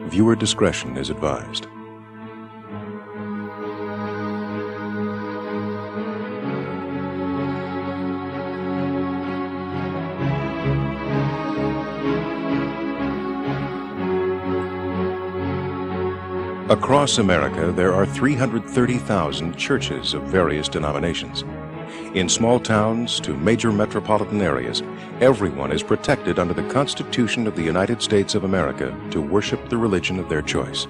Viewer discretion is advised. Across America, there are 330,000 churches of various denominations. In small towns to major metropolitan areas, everyone is protected under the Constitution of the United States of America to worship the religion of their choice.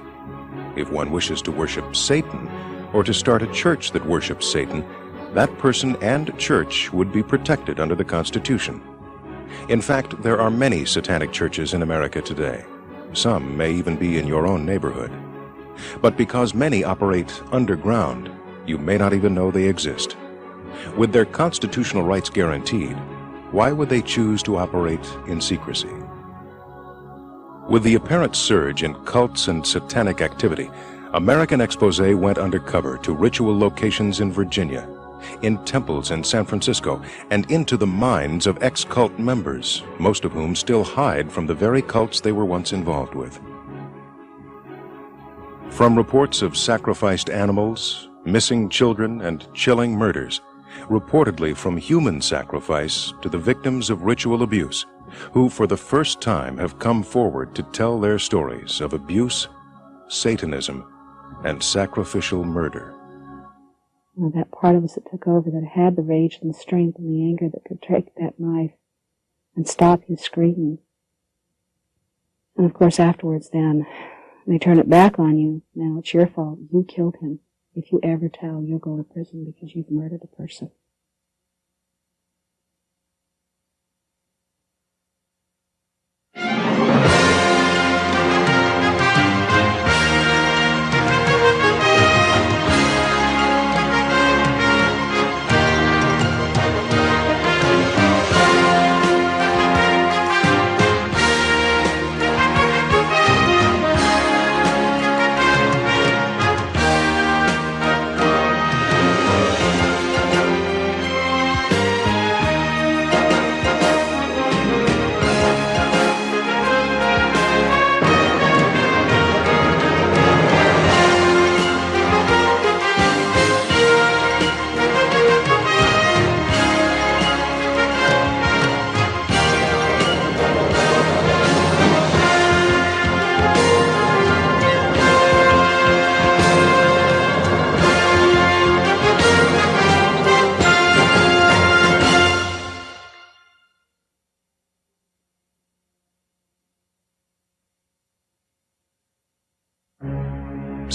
If one wishes to worship Satan or to start a church that worships Satan, that person and church would be protected under the Constitution. In fact, there are many satanic churches in America today. Some may even be in your own neighborhood. But because many operate underground, you may not even know they exist. With their constitutional rights guaranteed, why would they choose to operate in secrecy? With the apparent surge in cults and satanic activity, American Expose went undercover to ritual locations in Virginia, in temples in San Francisco, and into the minds of ex-cult members, most of whom still hide from the very cults they were once involved with. From reports of sacrificed animals, missing children, and chilling murders, reportedly from human sacrifice to the victims of ritual abuse, who for the first time have come forward to tell their stories of abuse, Satanism, and sacrificial murder. Well, that part of us that took over, that had the rage and the strength and the anger that could take that knife and stop his screaming. And of course afterwards then, they turn it back on you. Now it's your fault. You killed him. If you ever tell, you'll go to prison because you've murdered a person.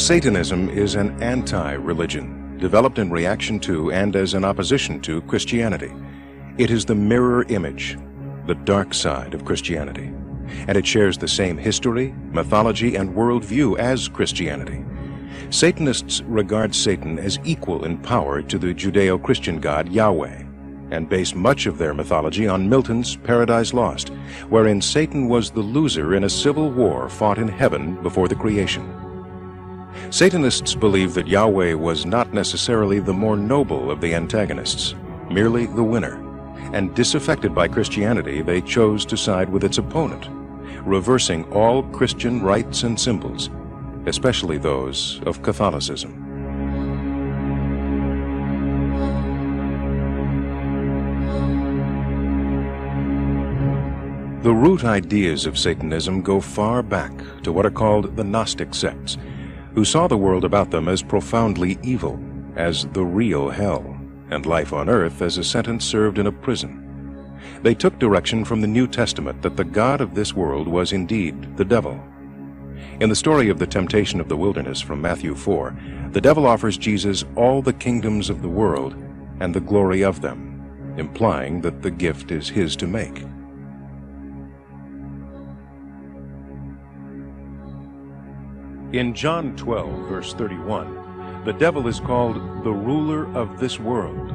Satanism is an anti-religion, developed in reaction to and as an opposition to Christianity. It is the mirror image, the dark side of Christianity, and it shares the same history, mythology, and worldview as Christianity. Satanists regard Satan as equal in power to the Judeo-Christian god Yahweh, and base much of their mythology on Milton's Paradise Lost, wherein Satan was the loser in a civil war fought in heaven before the creation. Satanists believe that Yahweh was not necessarily the more noble of the antagonists, merely the winner, and disaffected by Christianity, they chose to side with its opponent, reversing all Christian rites and symbols, especially those of Catholicism. The root ideas of Satanism go far back to what are called the Gnostic sects, who saw the world about them as profoundly evil, as the real hell, and life on earth as a sentence served in a prison. They took direction from the New Testament that the god of this world was indeed the devil. In the story of the temptation of the wilderness from Matthew 4, the devil offers Jesus all the kingdoms of the world and the glory of them, implying that the gift is his to make. In John 12, verse 31, the devil is called the ruler of this world.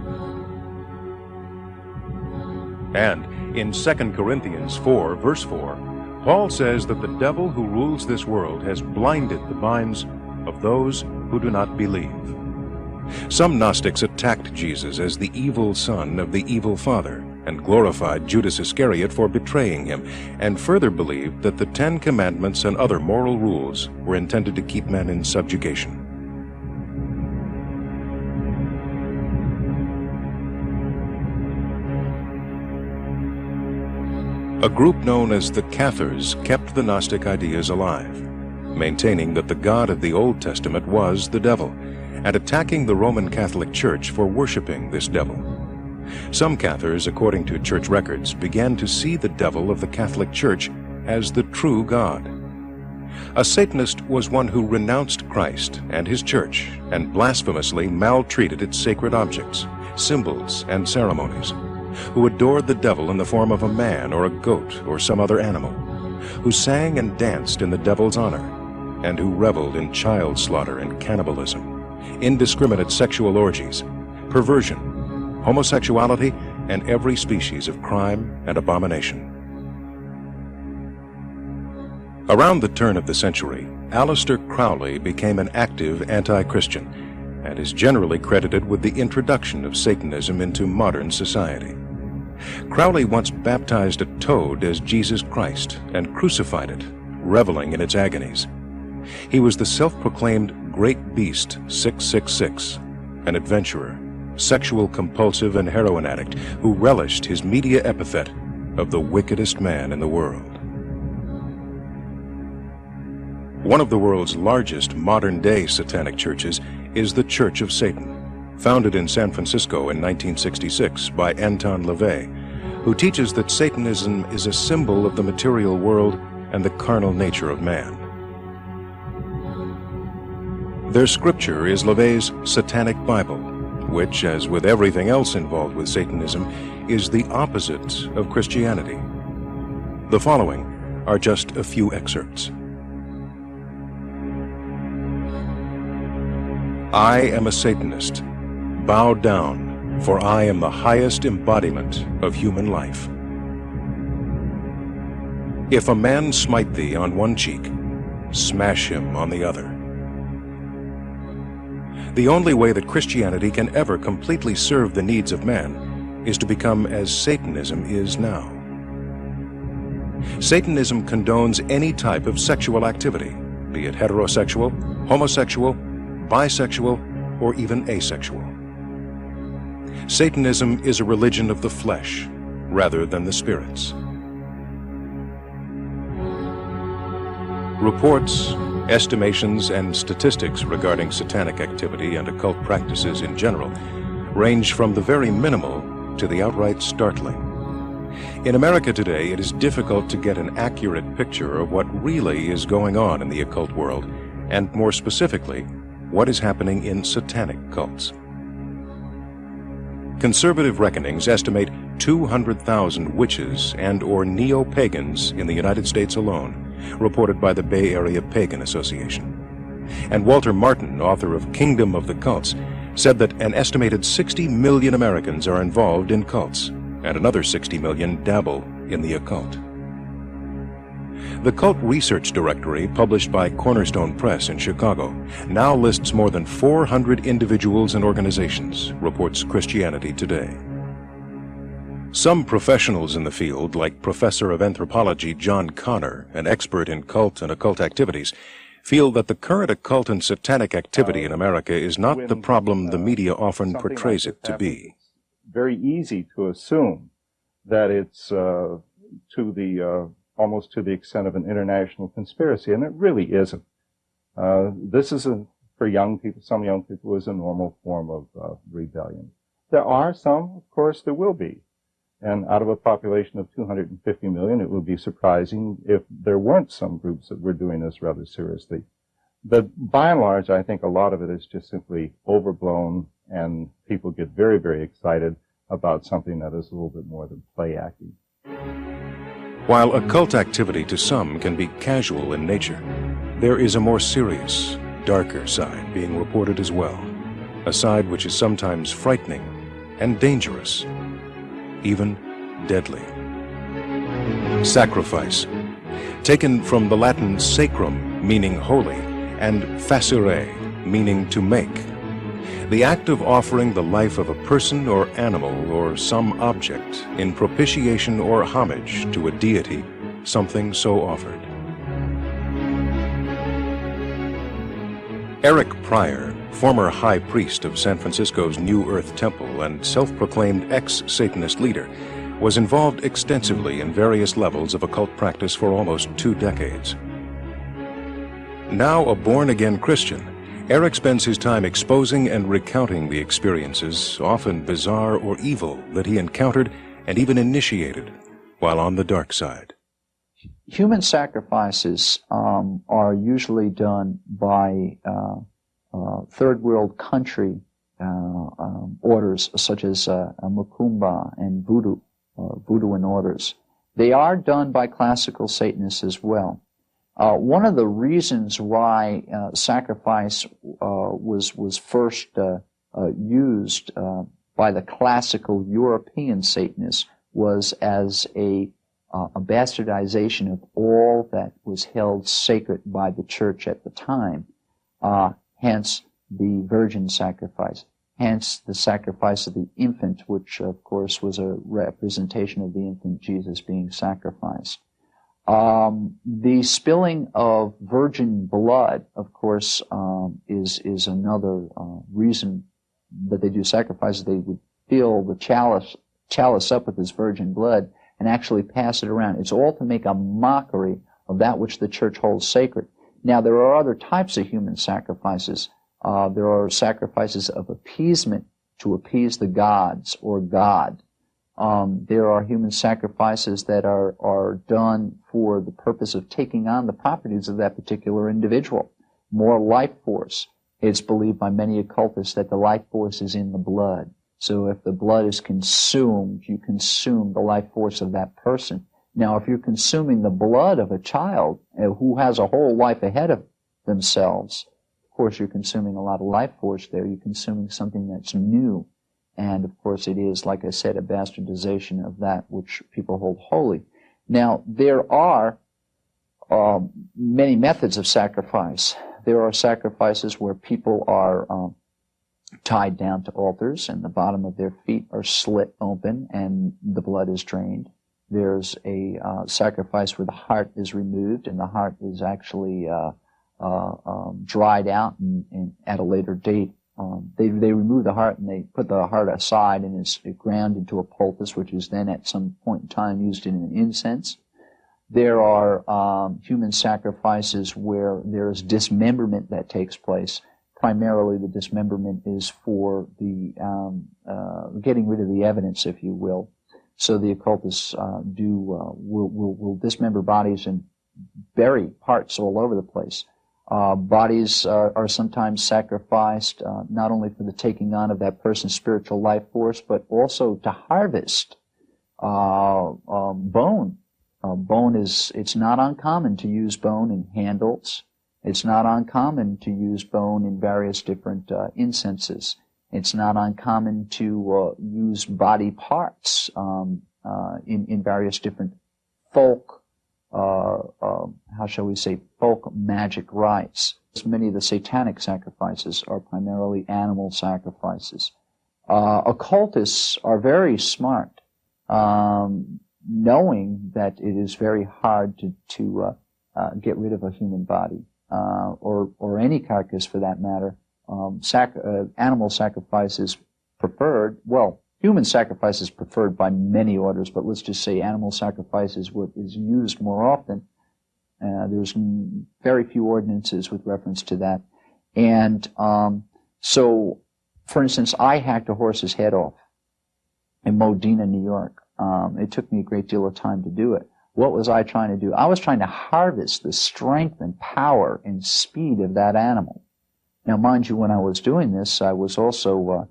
And in 2 Corinthians 4, verse 4, Paul says that the devil who rules this world has blinded the minds of those who do not believe. Some Gnostics attacked Jesus as the evil son of the evil father and glorified Judas Iscariot for betraying him, and further believed that the 10 Commandments and other moral rules were intended to keep men in subjugation. A group known as the Cathars kept the Gnostic ideas alive, maintaining that the God of the Old Testament was the devil, and attacking the Roman Catholic Church for worshiping this devil. Some Cathars, according to church records, began to see the devil of the Catholic Church as the true God. A Satanist was one who renounced Christ and his church and blasphemously maltreated its sacred objects, symbols, and ceremonies, who adored the devil in the form of a man or a goat or some other animal, who sang and danced in the devil's honor, and who reveled in child slaughter and cannibalism, indiscriminate sexual orgies, perversion, homosexuality, and every species of crime and abomination. Around the turn of the century, Aleister Crowley became an active anti-Christian and is generally credited with the introduction of Satanism into modern society. Crowley once baptized a toad as Jesus Christ and crucified it, reveling in its agonies. He was the self-proclaimed Great Beast 666, an adventurer, sexual compulsive and heroin addict who relished his media epithet of the wickedest man in the world. One of the world's largest modern-day satanic churches is the Church of Satan, founded in San Francisco in 1966 by Anton LaVey, who teaches that Satanism is a symbol of the material world and the carnal nature of man. Their scripture is LaVey's Satanic Bible, which, as with everything else involved with Satanism, is the opposite of Christianity. The following are just a few excerpts. I am a Satanist. Bow down, for I am the highest embodiment of human life. If a man smite thee on one cheek, smash him on the other. The only way that Christianity can ever completely serve the needs of man is to become as Satanism is now. Satanism condones any type of sexual activity, be it heterosexual, homosexual, bisexual, or even asexual. Satanism is a religion of the flesh rather than the spirits. Reports, estimations, and statistics regarding satanic activity and occult practices in general range from the very minimal to the outright startling. In America today, it is difficult to get an accurate picture of what really is going on in the occult world, and more specifically, what is happening in satanic cults. Conservative reckonings estimate 200,000 witches and or neo-pagans in the United States alone, reported by the Bay Area Pagan Association. And Walter Martin, author of Kingdom of the Cults, said that an estimated 60 million Americans are involved in cults, and another 60 million dabble in the occult. The Cult Research Directory, published by Cornerstone Press in Chicago, now lists more than 400 individuals and organizations, reports Christianity Today. Some professionals in the field, like Professor of Anthropology John Connor, an expert in cult and occult activities, feel that the current occult and satanic activity in America is not the problem the media often portrays it to be. It's very easy to assume that it's almost to the extent of an international conspiracy, and it really isn't. This is, for young people, some young people, is a normal form of rebellion. There are some, of course, there will be. And out of a population of 250 million, it would be surprising if there weren't some groups that were doing this rather seriously. But by and large, I think a lot of it is just simply overblown, and people get very, very excited about something that is a little bit more than play acting. While occult activity to some can be casual in nature, there is a more serious, darker side being reported as well, a side which is sometimes frightening and dangerous, even deadly. Sacrifice, taken from the Latin sacrum, meaning holy, and facere, meaning to make. The act of offering the life of a person or animal or some object in propitiation or homage to a deity, something so offered. Eric Pryor, former high priest of San Francisco's New Earth Temple and self-proclaimed ex-Satanist leader, was involved extensively in various levels of occult practice for almost 2 decades. Now a born-again Christian, Eric spends his time exposing and recounting the experiences, often bizarre or evil, that he encountered and even initiated while on the dark side. Human sacrifices are usually done by third world country orders such as Mukumba and Voodooan orders. They are done by classical Satanists as well. One of the reasons why sacrifice was first used by the classical European Satanists was as a bastardization of all that was held sacred by the church at the time, hence the virgin sacrifice, hence the sacrifice of the infant, which of course was a representation of the infant Jesus being sacrificed. The spilling of virgin blood, of course, is another reason that they do sacrifices. They would fill the chalice up with this virgin blood and actually pass it around. It's all to make a mockery of that which the church holds sacred. Now, there are other types of human sacrifices. There are sacrifices of appeasement to appease the gods or God. There are human sacrifices that are done for the purpose of taking on the properties of that particular individual. More life force. It's believed by many occultists that the life force is in the blood. So if the blood is consumed, you consume the life force of that person. Now, if you're consuming the blood of a child who has a whole life ahead of themselves, of course you're consuming a lot of life force there. You're consuming something that's new. And, of course, it is, like I said, a bastardization of that which people hold holy. Now, there are many methods of sacrifice. There are sacrifices where people are tied down to altars and the bottom of their feet are slit open and the blood is drained. There's a sacrifice where the heart is removed and the heart is actually dried out and at a later date. They remove the heart and they put the heart aside and it's ground into a poultice, which is then at some point in time used in an incense. There are human sacrifices where there is dismemberment that takes place. Primarily, the dismemberment is for the getting rid of the evidence, if you will. So the occultists will dismember bodies and bury parts all over the place. Bodies are sometimes sacrificed not only for the taking on of that person's spiritual life force, but also to harvest bone. Bone it's not uncommon to use bone in handles. It's not uncommon to use bone in various different incenses. It's not uncommon to use body parts in various different folk, how shall we say, folk magic rites. Many of the satanic sacrifices are primarily animal sacrifices. Occultists are very smart, knowing that it is very hard to get rid of a human body. Or any carcass for that matter. Animal sacrifice is preferred. Well, human sacrifice is preferred by many orders, but let's just say animal sacrifice is what is used more often. There's very few ordinances with reference to that. And so, for instance, I hacked a horse's head off in Modena, New York. It took me a great deal of time to do it. What was I trying to do? I was trying to harvest the strength and power and speed of that animal. Now, mind you, when I was doing this, I was also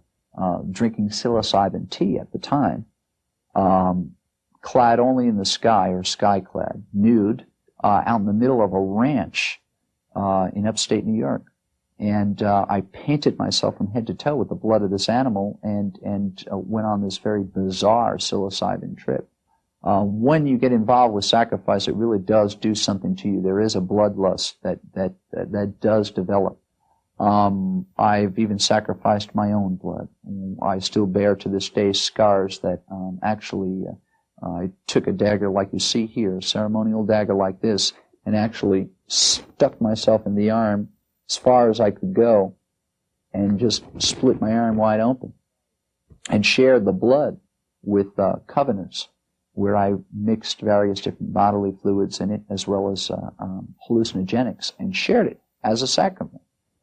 drinking psilocybin tea at the time, clad only in the sky, or sky-clad, nude, out in the middle of a ranch in upstate New York. And I painted myself from head to toe with the blood of this animal and went on this very bizarre psilocybin trip. When you get involved with sacrifice, it really does do something to you. There is a bloodlust that does develop. I've even sacrificed my own blood. I still bear to this day scars that actually I took a dagger like you see here, a ceremonial dagger like this, and actually stuck myself in the arm as far as I could go and just split my arm wide open and shared the blood with covenants where I mixed various different bodily fluids in it as well as hallucinogenics and shared it as a sacrament.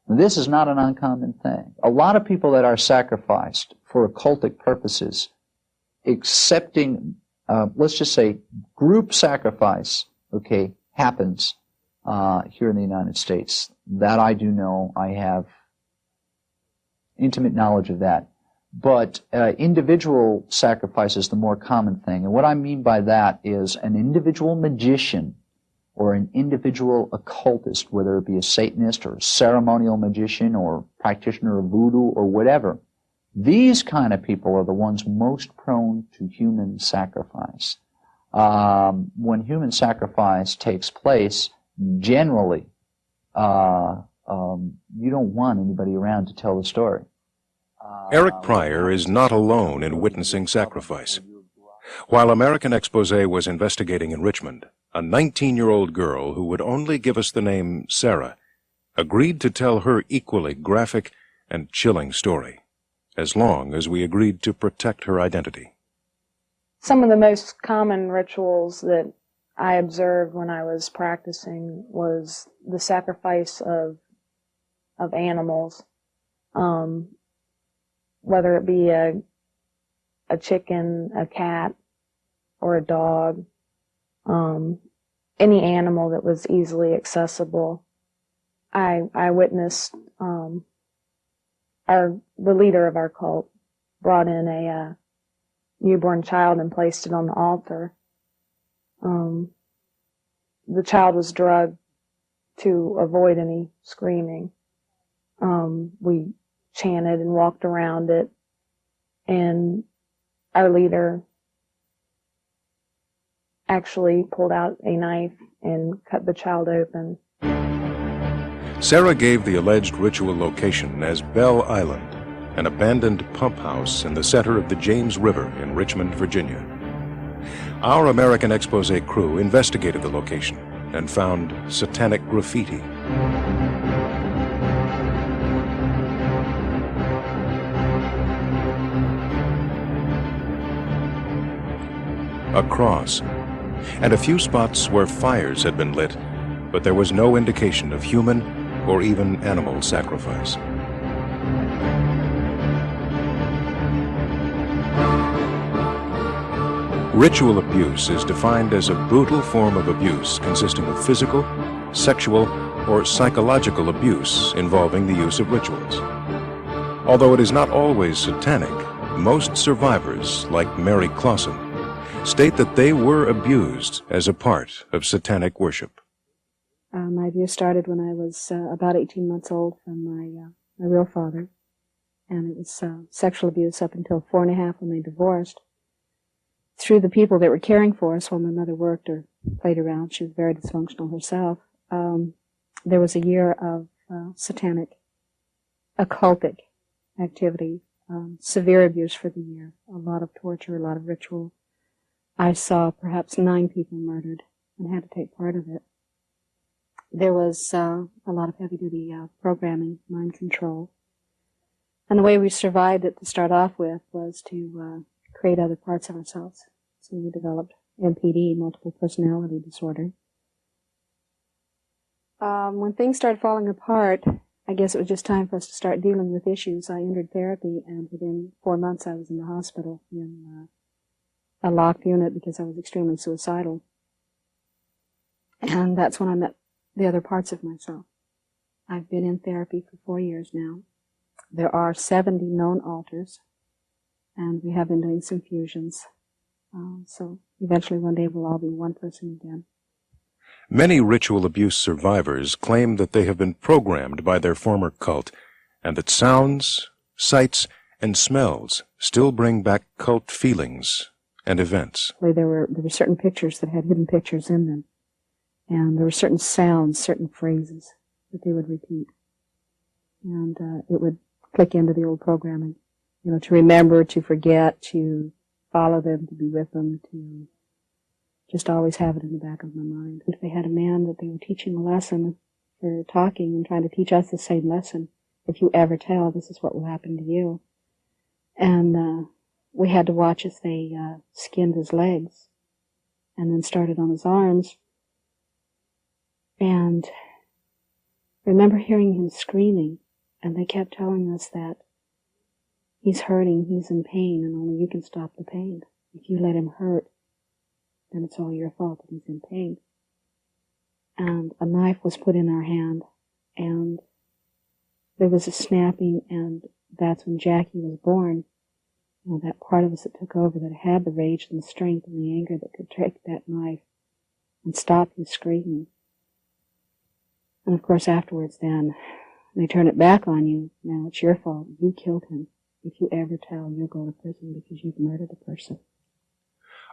This is not an uncommon thing. A lot of people that are sacrificed for occultic purposes, accepting, let's just say, group sacrifice, okay, happens here in the United States. That I do know. I have intimate knowledge of that. But individual sacrifice is the more common thing. And what I mean by that is an individual magician or an individual occultist, whether it be a Satanist or a ceremonial magician or practitioner of voodoo or whatever, these kind of people are the ones most prone to human sacrifice. When human sacrifice takes place, generally, you don't want anybody around to tell the story. Eric Pryor is not alone in witnessing sacrifice. While American Expose was investigating in Richmond, a 19-year-old girl who would only give us the name Sarah agreed to tell her equally graphic and chilling story, as long as we agreed to protect her identity. Some of the most common rituals that I observed when I was practicing was the sacrifice of animals, whether it be a chicken, a cat, or a dog, any animal that was easily accessible. I witnessed the leader of our cult brought in a newborn child and placed it on the altar. The child was drugged to avoid any screaming. We chanted and walked around it, and our leader actually pulled out a knife and cut the child open. Sarah gave the alleged ritual location as Bell Island, an abandoned pump house in the center of the James River in Richmond, Virginia. Our American Expose crew investigated the location and found satanic graffiti. A cross, and a few spots where fires had been lit, but there was no indication of human or even animal sacrifice. Ritual abuse is defined as a brutal form of abuse consisting of physical, sexual, or psychological abuse involving the use of rituals. Although it is not always satanic, most survivors, like Mary Clausen, state that they were abused as a part of satanic worship. My abuse started when I was about 18 months old from my real father, and it was sexual abuse up until 4.5 when they divorced. Through the people that were caring for us while my mother worked or played around, she was very dysfunctional herself, there was a year of satanic, occultic activity, severe abuse for the year, a lot of torture, a lot of ritual. I saw perhaps 9 people murdered and had to take part of it. There was a lot of heavy-duty programming, mind control. And the way we survived it to start off with was to create other parts of ourselves. So we developed MPD, multiple personality disorder. When things started falling apart, I guess it was just time for us to start dealing with issues. I entered therapy, and within 4 months I was in the hospital in a locked unit because I was extremely suicidal. And that's when I met the other parts of myself. I've been in therapy for 4 years now. There are 70 known altars, and we have been doing some fusions. So eventually one day we'll all be one person again. Many ritual abuse survivors claim that they have been programmed by their former cult, and that sounds, sights, and smells still bring back cult feelings and events. There were certain pictures that had hidden pictures in them, and there were certain sounds, certain phrases that they would repeat. and it would click into the old programming. You know, to remember, to forget, to follow them, to be with them, to just always have it in the back of my mind. If they had a man that they were teaching a lesson for talking and trying to teach us the same lesson, if you ever tell, this is what will happen to you. And we had to watch as they skinned his legs and then started on his arms. And I remember hearing him screaming, and they kept telling us that he's hurting, he's in pain, and only you can stop the pain. If you let him hurt, then it's all your fault that he's in pain. And a knife was put in our hand, and there was a snapping, and that's when Jackie was born. You know, that part of us that took over, that had the rage and the strength and the anger that could take that knife and stop his screaming. And of course afterwards then, they turn it back on you. Now it's your fault. You killed him. If you ever tell, you'll go to prison because you've murdered a person.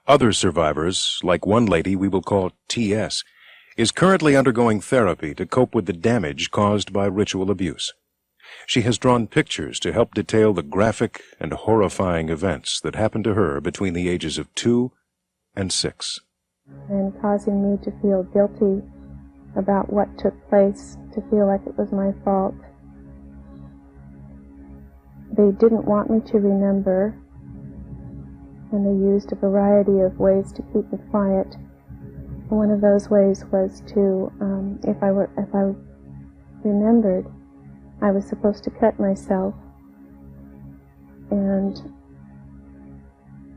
Other survivors, like one lady we will call T.S., is currently undergoing therapy to cope with the damage caused by ritual abuse. She has drawn pictures to help detail the graphic and horrifying events that happened to her between the ages of 2 and 6. And causing me to feel guilty about what took place, to feel like it was my fault. They didn't want me to remember, and they used a variety of ways to keep me quiet. One of those ways was to, if I remembered, I was supposed to cut myself and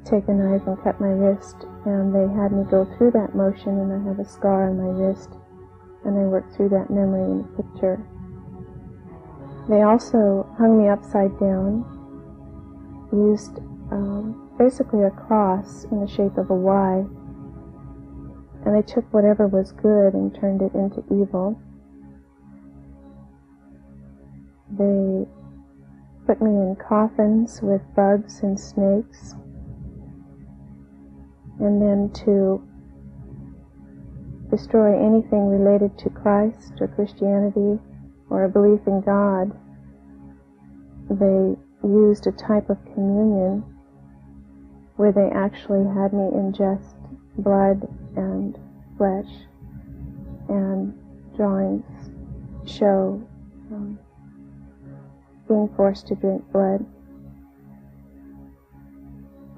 take a knife and cut my wrist, and they had me go through that motion, and I have a scar on my wrist, and they worked through that memory in the picture. They also hung me upside down, used basically a cross in the shape of a Y, and they took whatever was good and turned it into evil. They put me in coffins with bugs and snakes, and then to destroy anything related to Christ or Christianity or a belief in God, they used a type of communion where they actually had me ingest blood and flesh, and drawings show being forced to drink blood.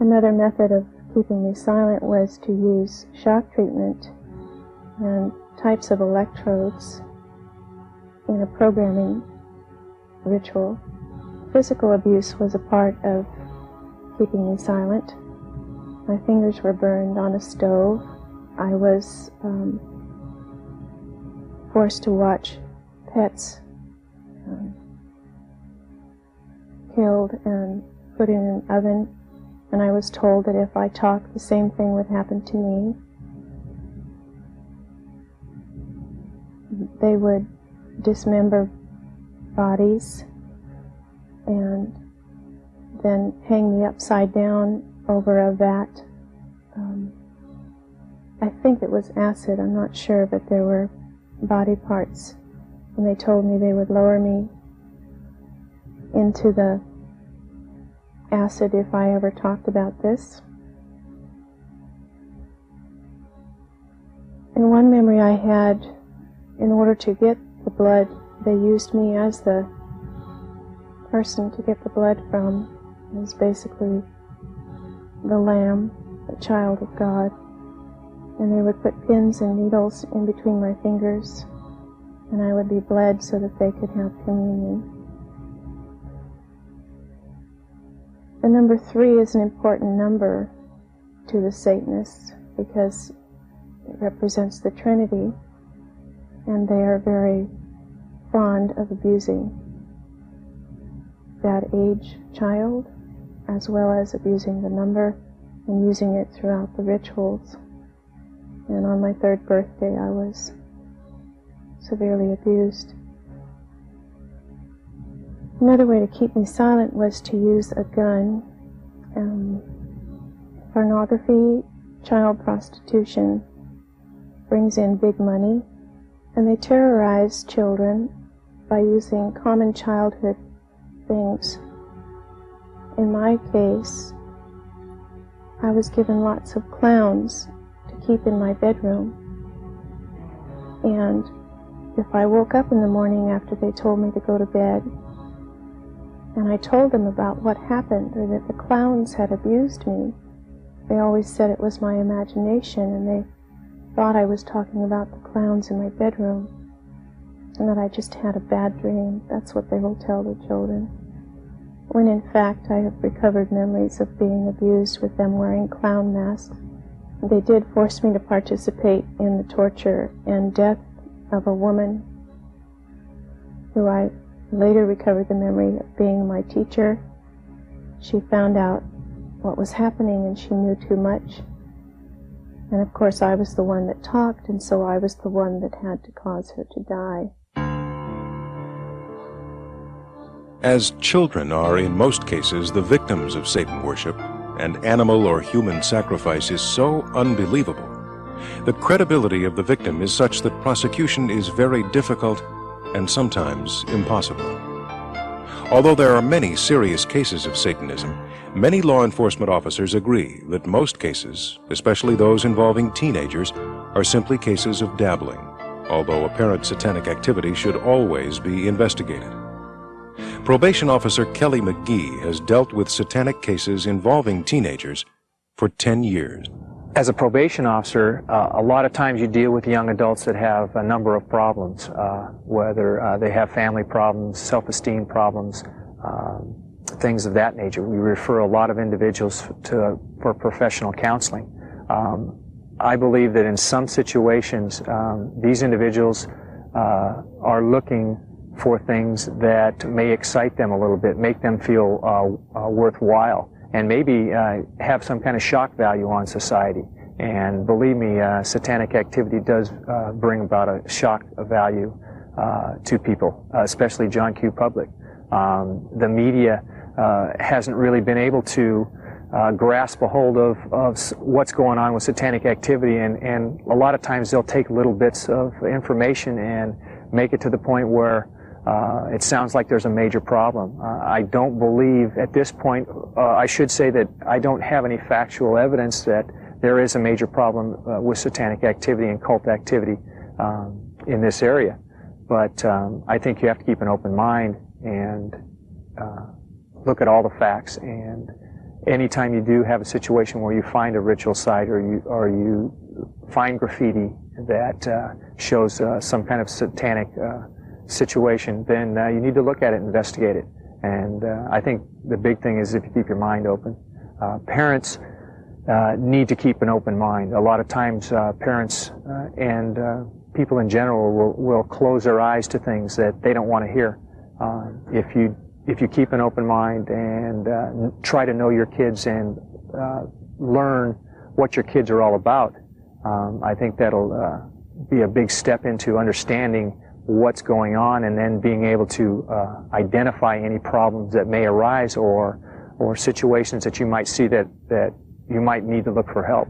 Another method of keeping me silent was to use shock treatment and types of electrodes in a programming ritual. Physical abuse was a part of keeping me silent. My fingers were burned on a stove. I was forced to watch pets killed and put in an oven, and I was told that if I talked, the same thing would happen to me. They would dismember bodies and then hang me upside down over a vat. I think it was acid, I'm not sure, but there were body parts, and they told me they would lower me into the acid if I ever talked about this. And one memory I had, in order to get the blood, they used me as the person to get the blood from. It was basically the lamb, the child of God. And they would put pins and needles in between my fingers, and I would be bled so that they could have communion. The number 3 is an important number to the Satanists because it represents the Trinity, and they are very fond of abusing that age child, as well as abusing the number and using it throughout the rituals. And on my 3rd birthday, I was severely abused. Another way to keep me silent was to use a gun. Pornography, child prostitution brings in big money, and they terrorize children by using common childhood things. In my case, I was given lots of clowns to keep in my bedroom. And if I woke up in the morning after they told me to go to bed, and I told them about what happened, or that the clowns had abused me, they always said it was my imagination, and they thought I was talking about the clowns in my bedroom, and that I just had a bad dream. That's what they will tell the children. When in fact I have recovered memories of being abused with them wearing clown masks. They did force me to participate in the torture and death of a woman who I later recovered the memory of being my teacher. She found out what was happening and she knew too much. And of course I was the one that talked, and so I was the one that had to cause her to die. As children are in most cases the victims of Satan worship, and animal or human sacrifice is so unbelievable, the credibility of the victim is such that prosecution is very difficult and sometimes impossible. Although there are many serious cases of Satanism, many law enforcement officers agree that most cases, especially those involving teenagers, are simply cases of dabbling, although apparent satanic activity should always be investigated. Probation Officer Kelly McGee has dealt with satanic cases involving teenagers for 10 years. As a probation officer, a lot of times you deal with young adults that have a number of problems, whether they have family problems, self-esteem problems, things of that nature. We refer a lot of individuals for professional counseling. I believe that in some situations, these individuals are looking for things that may excite them a little bit, make them feel worthwhile, and maybe have some kind of shock value on society. And believe me, satanic activity does bring about a shock value to people, especially John Q. Public. The media hasn't really been able to grasp a hold of what's going on with satanic activity, and a lot of times they'll take little bits of information and make it to the point where it sounds like there's a major problem. I don't believe at this point, I should say that I don't have any factual evidence that there is a major problem with satanic activity and cult activity in this area. But I think you have to keep an open mind and look at all the facts. And anytime you do have a situation where you find a ritual site or you find graffiti that shows some kind of satanic situation, then you need to look at it and investigate it. And I think the big thing is if you keep your mind open. Parents need to keep an open mind. A lot of times parents and people in general will close their eyes to things that they don't want to hear. If you keep an open mind and try to know your kids and learn what your kids are all about, I think that'll be a big step into understanding what's going on, and then being able to identify any problems that may arise or situations that you might see that you might need to look for help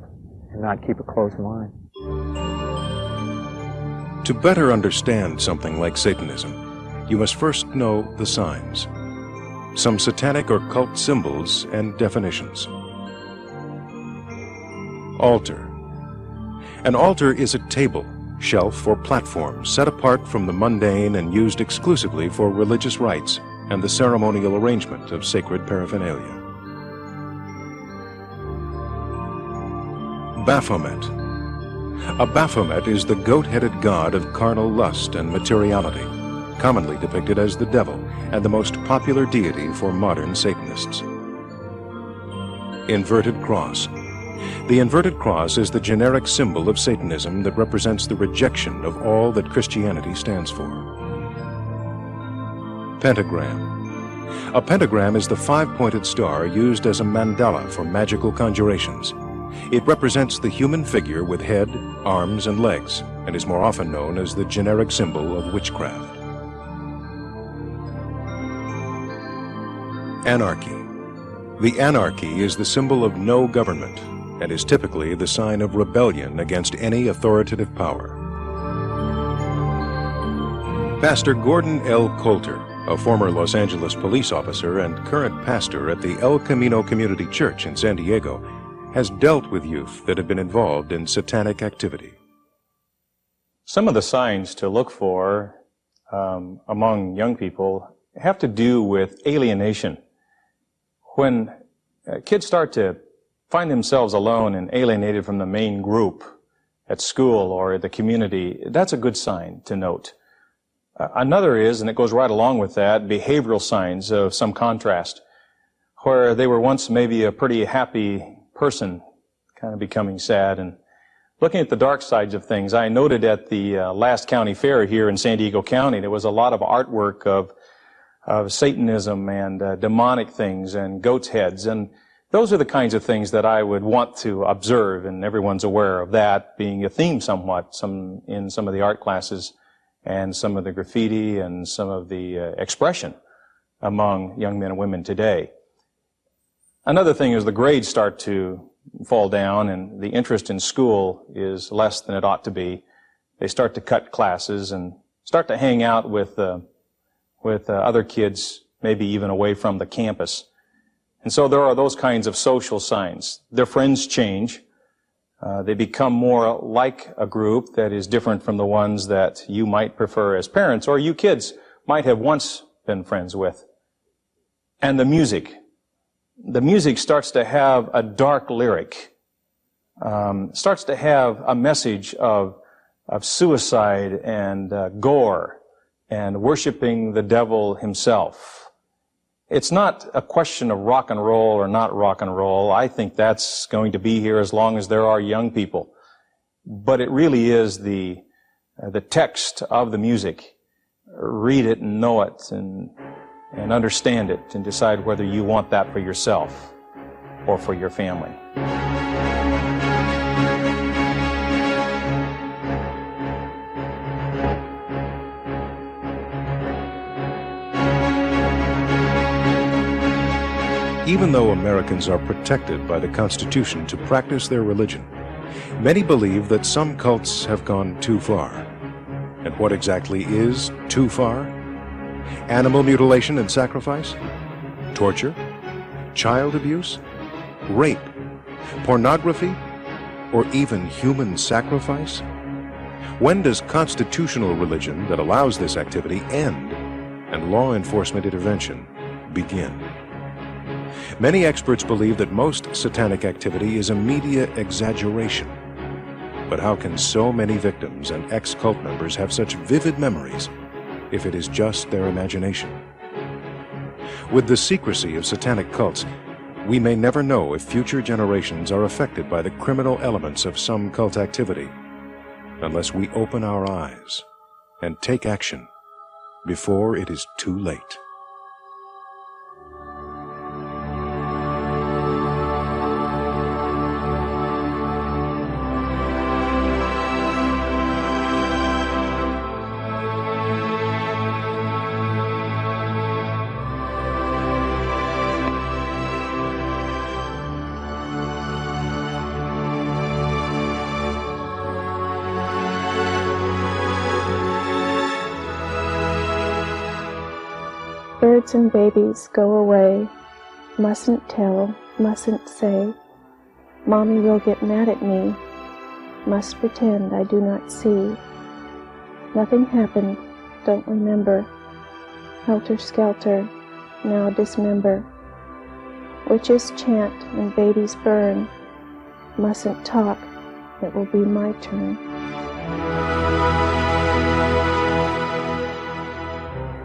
and not keep a closed mind. To better understand something like Satanism, you must first know the signs, some satanic or cult symbols and definitions. Altar. An altar is a table, shelf, or platform set apart from the mundane and used exclusively for religious rites and the ceremonial arrangement of sacred paraphernalia. Baphomet. A Baphomet is the goat-headed god of carnal lust and materiality, commonly depicted as the devil and the most popular deity for modern Satanists. Inverted cross. The inverted cross is the generic symbol of Satanism that represents the rejection of all that Christianity stands for. Pentagram. A pentagram is the five-pointed star used as a mandala for magical conjurations. It represents the human figure with head, arms, and legs, and is more often known as the generic symbol of witchcraft. Anarchy. The anarchy is the symbol of no government, and is typically the sign of rebellion against any authoritative power. Pastor Gordon L. Coulter, a former Los Angeles police officer and current pastor at the El Camino Community Church in San Diego, has dealt with youth that have been involved in satanic activity. Some of the signs to look for among young people have to do with alienation. When kids start to find themselves alone and alienated from the main group at school or the community, that's a good sign to note. Another is, and it goes right along with that, behavioral signs of some contrast, where they were once maybe a pretty happy person, kind of becoming sad. And looking at the dark sides of things, I noted at the last county fair here in San Diego County, there was a lot of artwork of Satanism and demonic things and goat's heads. And those are the kinds of things that I would want to observe, and everyone's aware of that being a theme somewhat in some of the art classes and some of the graffiti and some of the expression among young men and women today. Another thing is the grades start to fall down and the interest in school is less than it ought to be. They start to cut classes and start to hang out with other kids, maybe even away from the campus. And so there are those kinds of social signs. Their friends change. They become more like a group that is different from the ones that you might prefer as parents or you kids might have once been friends with. And the music starts to have a dark lyric, starts to have a message of suicide and gore and worshiping the devil himself. It's not a question of rock and roll or not rock and roll. I think that's going to be here as long as there are young people. But it really is the text of the music. Read it and know it and understand it and decide whether you want that for yourself or for your family. Even though Americans are protected by the Constitution to practice their religion, many believe that some cults have gone too far. And what exactly is too far? Animal mutilation and sacrifice? Torture? Child abuse? Rape? Pornography? Or even human sacrifice? When does constitutional religion that allows this activity end and law enforcement intervention begin? Many experts believe that most satanic activity is a media exaggeration. But how can so many victims and ex-cult members have such vivid memories if it is just their imagination? With the secrecy of satanic cults, we may never know if future generations are affected by the criminal elements of some cult activity, unless we open our eyes and take action before it is too late. Birds and babies, go away. Mustn't tell, mustn't say. Mommy will get mad at me. Must pretend I do not see. Nothing happened, don't remember. Helter-skelter, now dismember. Witches chant and babies burn. Mustn't talk, it will be my turn.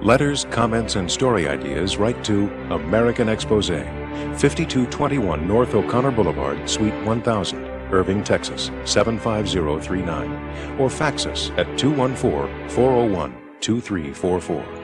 Letters, comments, and story ideas write to American Expose, 5221 North O'Connor Boulevard, Suite 1000, Irving, Texas, 75039, or fax us at 214-401-2344.